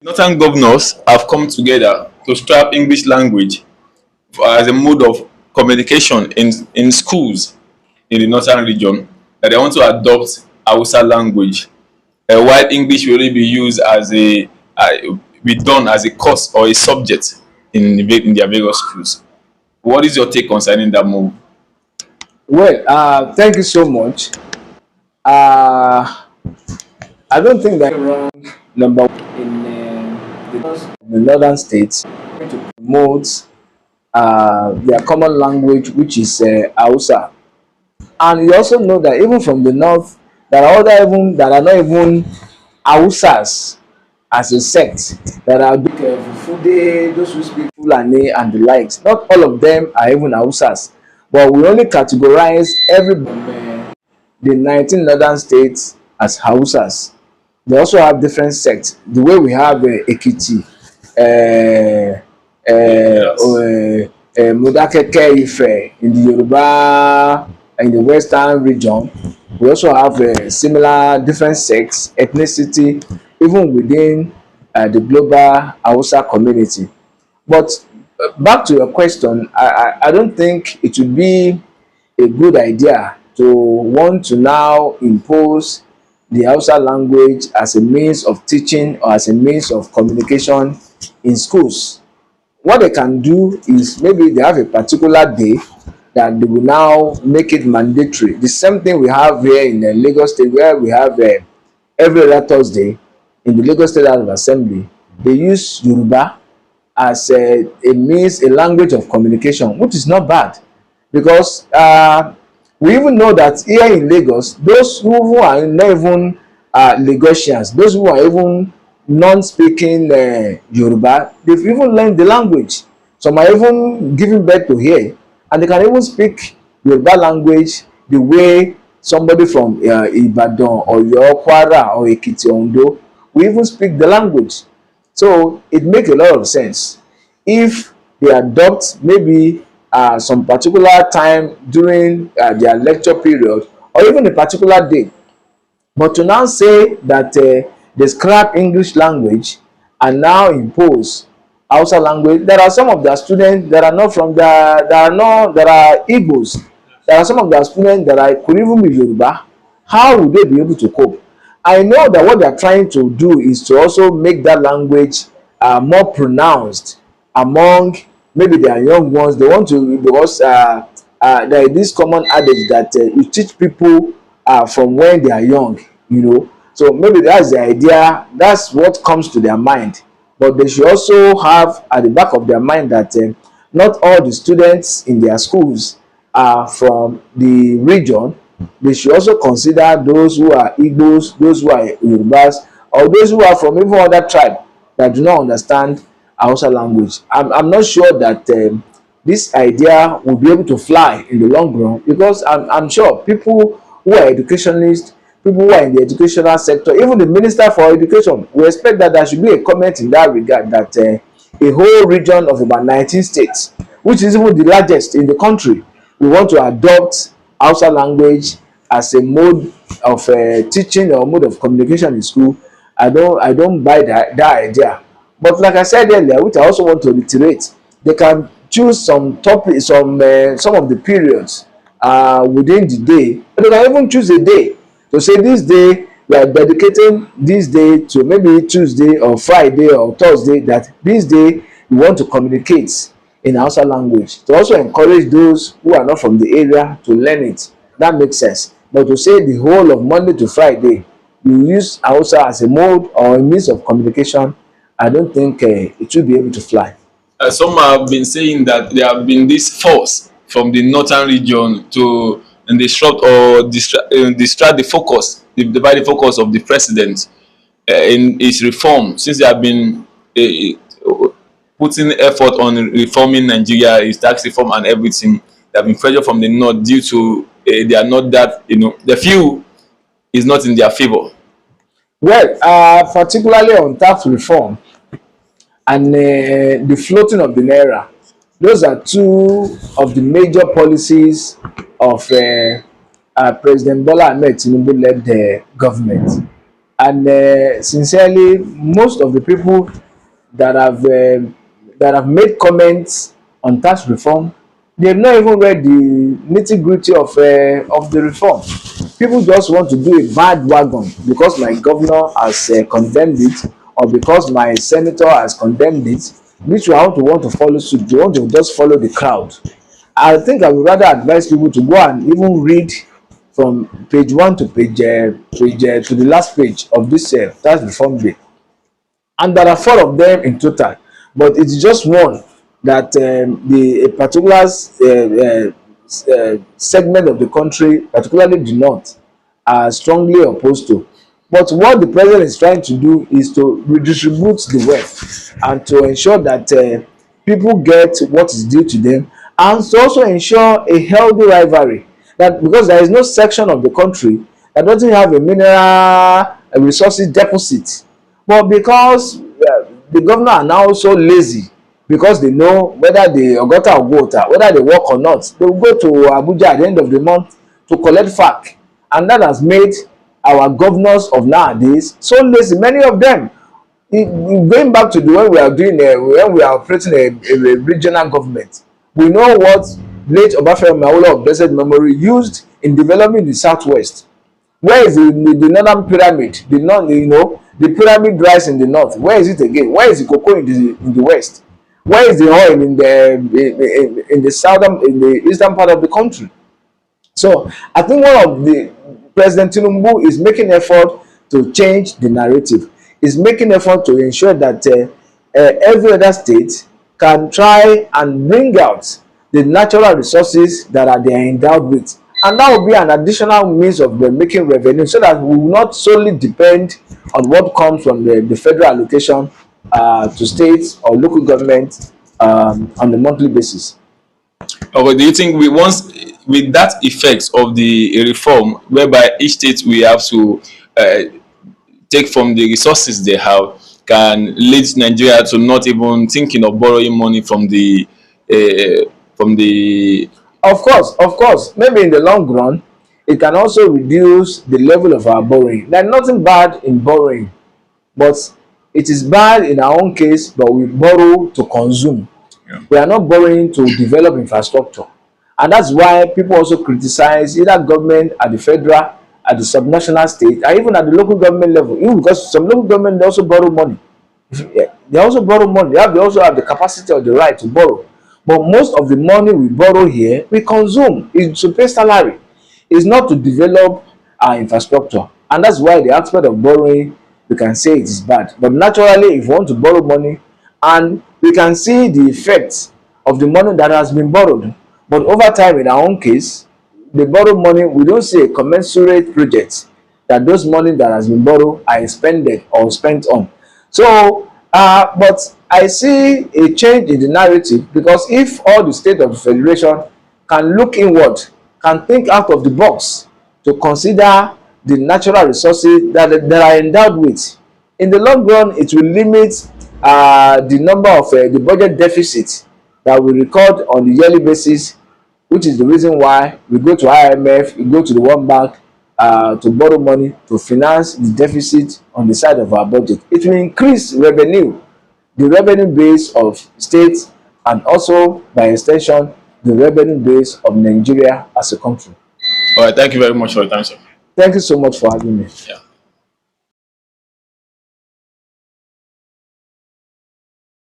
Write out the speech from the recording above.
Northern governors have come together to strap English language as a mode of communication in schools in the northern region, that they want to adopt Hausa language, while English will only be used as be done as a course or a subject in their various schools. What is your take concerning that move? Well, thank you so much. Uh, I don't think that wrong. Number one, in the northern states to promote their common language, which is Hausa. And you also know that even from the north, there are other even that are not even Hausas as a sect. That are Fude, those who speak Fulani and the likes. Not all of them are even Hausas, but we only categorize everybody the 19 northern states as Hausas. They also have different sects. The way we have Ekiti, uh, Yes. Modakeke Ife in the Yoruba, in the western region. We also have similar different sects, ethnicity, even within the global Hausa community. But back to your question, I don't think it would be a good idea to want to now impose the Hausa language as a means of teaching or as a means of communication in schools. What they can do is maybe they have a particular day that they will now make it mandatory. The same thing we have here in Lagos State, where we have every other Thursday in the Lagos State House of Assembly, they use Yoruba as a means, a language of communication, which is not bad, because we even know that here in Lagos, those who are not even Lagosians, those who are even non-speaking Yoruba, they've even learned the language. Some are even giving birth to here, and they can even speak Yoruba language the way somebody from Ibadan or Kwara or Ekiti Ondo will even speak the language. So it makes a lot of sense if they adopt maybe some particular time during their lecture period or even a particular day. But to now say that they scrap English language and now impose Hausa language, there are some of their students that are not from the that are not that are Igbos. There are some of their students that are could even be Yoruba. How would they be able to cope? I know that what they are trying to do is to also make that language more pronounced among maybe their young ones. They want to, because there is this common adage that you teach people from when they are young, you know. So maybe that's the idea, that's what comes to their mind. But they should also have at the back of their mind that not all the students in their schools are from the region. They should also consider those who are Igbos, those who are Yorubas, or those who are from even other tribe that do not understand Hausa language. I'm not sure that this idea will be able to fly in the long run, because I'm sure people who are educationalists, people who are in the educational sector, even the minister for education, we expect that there should be a comment in that regard, that a whole region of about 19 states, which is even the largest in the country, we want to adopt Hausa language as a mode of teaching or mode of communication in school. I don't buy that idea. But like I said earlier, which I also want to reiterate, they can choose some topic, some of the periods within the day. They can even choose a day to say this day we are dedicating this day to maybe Tuesday or Friday or Thursday, that this day we want to communicate in Hausa language, to also encourage those who are not from the area to learn it. That makes sense. But to say the whole of Monday to Friday you use Hausa as a mode or a means of communication, I don't think it will be able to fly. Some have been saying that there have been this force from the northern region to disrupt or distract the focus, divide the focus of the president in his reform, since they have been putting effort on reforming Nigeria, his tax reform and everything. They have been pressure from the north due to they are not that, the few is not in their favor. Well, particularly on tax reform and the floating of the naira, those are two of the major policies of President Bola Ahmed Tinubu led government. And sincerely, most of the people that have um that have made comments on tax reform, they've not even read the nitty-gritty of the reform. People just want to do a bad wagon because my governor has condemned it, or because my senator has condemned it, which want to follow suit. They want to just follow the crowd. I think I would rather advise people to go and even read from page one to page to the last page of this tax reform bill. And there are four of them in total, but it's just one that the a particular segment of the country, particularly the north, are strongly opposed to. But what the president is trying to do is to redistribute the wealth and to ensure that people get what is due to them, and to also ensure a healthy rivalry, that because there is no section of the country that doesn't have a mineral resources deficit. But because the governor are now so lazy, because they know whether they ogota ogota, whether they work or not, they will go to Abuja at the end of the month to collect fac. And that has made our governors of nowadays so lazy. Many of them, going back to the when we are doing when we are operating a regional government, we know what late Obafemi Awolowo of blessed memory used in developing the southwest. Where is the northern pyramid? The north, the pyramid rise in the north. Where is it again? Where is the cocoa in the west? Where is the oil in the southern, in the eastern part of the country? So I think one of the President Tinubu is making effort to change the narrative. Is making effort to ensure that every other state can try and bring out the natural resources that are they are endowed with, and that will be an additional means of making revenue, so that we will not solely depend on what comes from the federal allocation to states or local government on a monthly basis. Or do you think we once with that effect of the reform, whereby each state we have to uh, take from the resources they have, can lead Nigeria to not even thinking of borrowing money from the Of course, maybe in the long run, it can also reduce the level of our borrowing. There's nothing bad in borrowing, but it is bad in our own case, but we borrow to consume. yeah. We are not borrowing to develop infrastructure. And that's why people also criticize either government at the federal, at the subnational state, and even at the local government level. Even because some local government they also borrow money. Yeah, they also borrow money. They also have the capacity or the right to borrow. But most of the money we borrow here, we consume. It's to pay salary. It's not to develop our infrastructure. And that's why the aspect of borrowing, we can say it is bad. But naturally, if you want to borrow money, and we can see the effects of the money that has been borrowed. But over time, in our own case, the borrowed money, we don't see a commensurate project that those money that has been borrowed are expended or spent on. So, but I see a change in the narrative, because if all the state of the federation can look inward, can think out of the box to consider the natural resources that are endowed with, in the long run, it will limit the number of the budget deficit that we record on the yearly basis, which is the reason why we go to IMF, we go to the World Bank to borrow money to finance the deficit on the side of our budget. It will increase revenue, the revenue base of states, and also by extension the revenue base of Nigeria as a country. All right, thank you very much for your time, sir. Thank you so much for having me. Yeah.